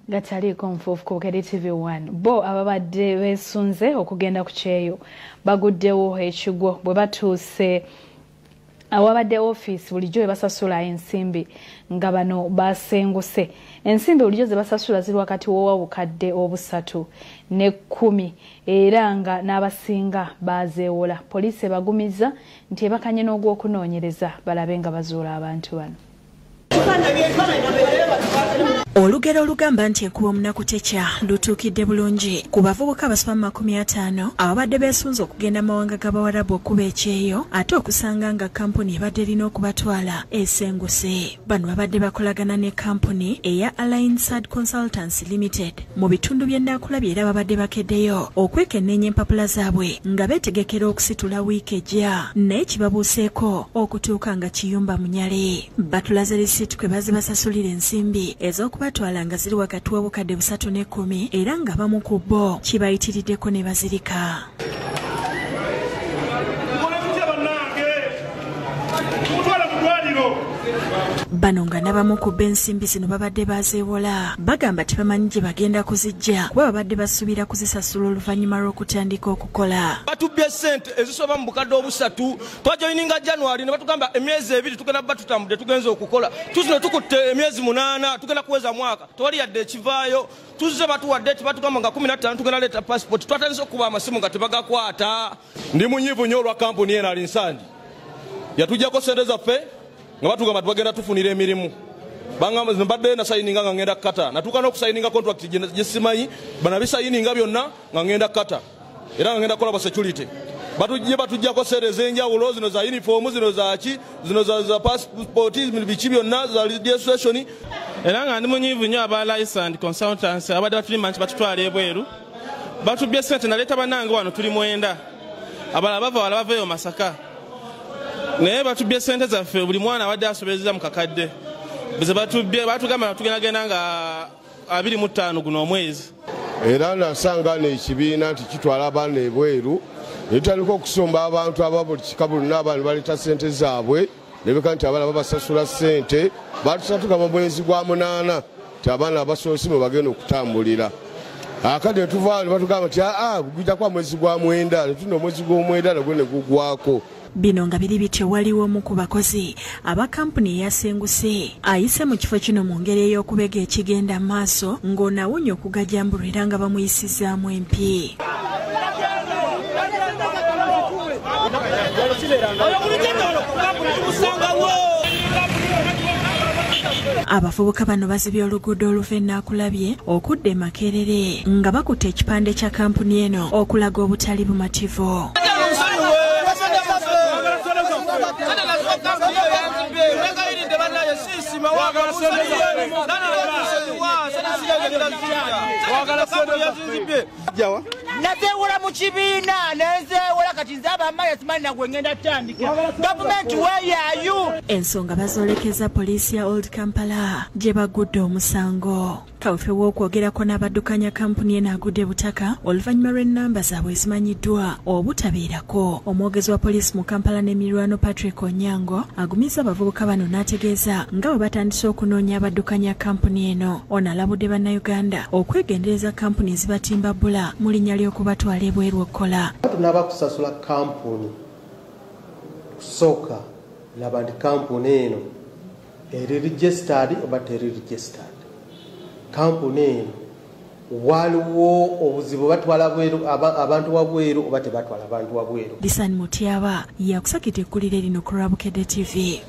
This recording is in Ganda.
Gataliko nfuufu ku TV1 bo ababadde beesunze okugenda ku kyeyo baguddewo ekigwo bwe batuuse awabadde office bulijjo ebasasula ensimbi nga bano basenguse ensimbi bulijjo ze basasula ziri wakati w'obukadde 3 ne 10 era nga n'abasinga bazeewola poliisi bagumiza nti ebakanye n'ogw'okunoonyereza balabe nga bazuula abantu bano. Olugero olugamba nti enkuba omunaku tekya lutuukidde bulungi ku bavubuka abasoma 50 ababadde beesunze okugenda mawanga g'Abawarabu okuba ekyeyo ate okusanga nga kkampuni ebadde erina okubatwala esenguse. Bano babadde bakolagana ne kkampuni eya Alliance Consultants Limited mu bitundu by'ennakulabye era babadde bakeddeyo okwekenneenya empapula zaabwe nga beetegekera okusitula wiiki ejja naye kibabuuseeko okutuuka nga kiyumba munyale. Batulaze lisiiti kwe bazibasasulira ensimbi batwala nga ziri wakati w'obukadde 3 ne 10 era nga bamu ku bo kibayitiriddeko ne bazirika. Bano nga n'abamu ku b'ensimbi zino babadde bazeewola bagamba tebamanyi gye bagenda kuzijja kuba babadde basuubira kuzisasula oluvannyuma lw'okutandika okukola. Batubbye ssente ezisoba mu bukadde 3 twajoyininga January ne batugamba emyezi 2 tugenda batutambudde tugenze okukola tuzino tukutte emyezi 8 tugenda kuweza mwaka tewali yadde ekivaayo tuzize batuwadde batugamba nga 15 tugenda leeta passport twatandise okuba amasimu nga tebagakwata. Ndi munyiivu nnyo olwa kkampuni eno alinsandi yatujjako ssente zaffe nga batugamba tubagenda tufunira emirimu bangamba mbadde na sayininga nga ngenda kata natuuka n'okusayininga contract gye simanyi banabisayininga byonna nga ngenda kata era nga ngenda kukola security batujjako sente ez'enjawulo zino za uniform zino za ki zino za passport biki byonna za registration era nga ndi munyiivu nnyo aba Alliance Consultants abadde batulimanyi batutwala ebweru batubbye ssente naleeta bannange wano tuli 9 abalala bava wala bavayo Masaka naye batubbye ssente zaffe buli mwana abadde asobereza mu kakadde beze batubbye batugamba tugendagenda nga 25 guno omwezi era nasanga n'ekibiina nti kitwala abaana ebweru netandika okusomba abantu aba buli kika buli n'abantu baleeta ssente zaabwe nebeka nti abaana babasasula ssente batusatugamba mwezi gwa 8 ti abaana abasoose mwe bagenda okutambulira akadde ne tuvaayo ne batugamba nti gujja kwa mwezi gwa 9 netunda omwezi gw'omwenda nagwo ne gugwako. Bino nga biri bityo waliwo omu ku bakozi aba kampuni eyasenguse ayise mu kifo kino mu ngeri ey'okubega ekigenda maaso ng'onaawunya okugajambulwa era nga bamuyisizaamu empi. Abavubuka bano bazibye oluguudo oluva ennakulabye okudda e Makerere nga bakutte ekipande kya kampuni eno okulaga obutali bumativu. Nazeewola mu kibiina nenzeewola kati nze abamala simanyi nagwe ngenda tandika gavumenti weeyaayu. Ensonga bazoolekeza poliisi ya Old Kampala gye bagudde omusango. Kawufe w'okwogerako n'abaddukanya kampuni eno agudde butaka oluvannyuma lw'ennamba zaabwe ezimanyiddwa obutabeerako. Omwogezi wa poliisi mu Kampala n'emirwano Patrick Onyango agumiza abavubuka bano n'ategeeza nga bwe batandise okunoonya abaddukanya kampuni eno. Ono alabudde bannayuganda okwegendereza kampuni ezibatimba bbula mu linnya ly'okubatwala ebweru okukola. Tunaba kusasula kampuni kusooka laba nti kampuni eno eri registered oba teri registered. Kampuni eno waliwo obuzibu batwala bweru abantu wabweru oba tebatwala abantu wabweru. Lisan Mutiaba yakusakita ekkulire lino ku Rabukedde TV.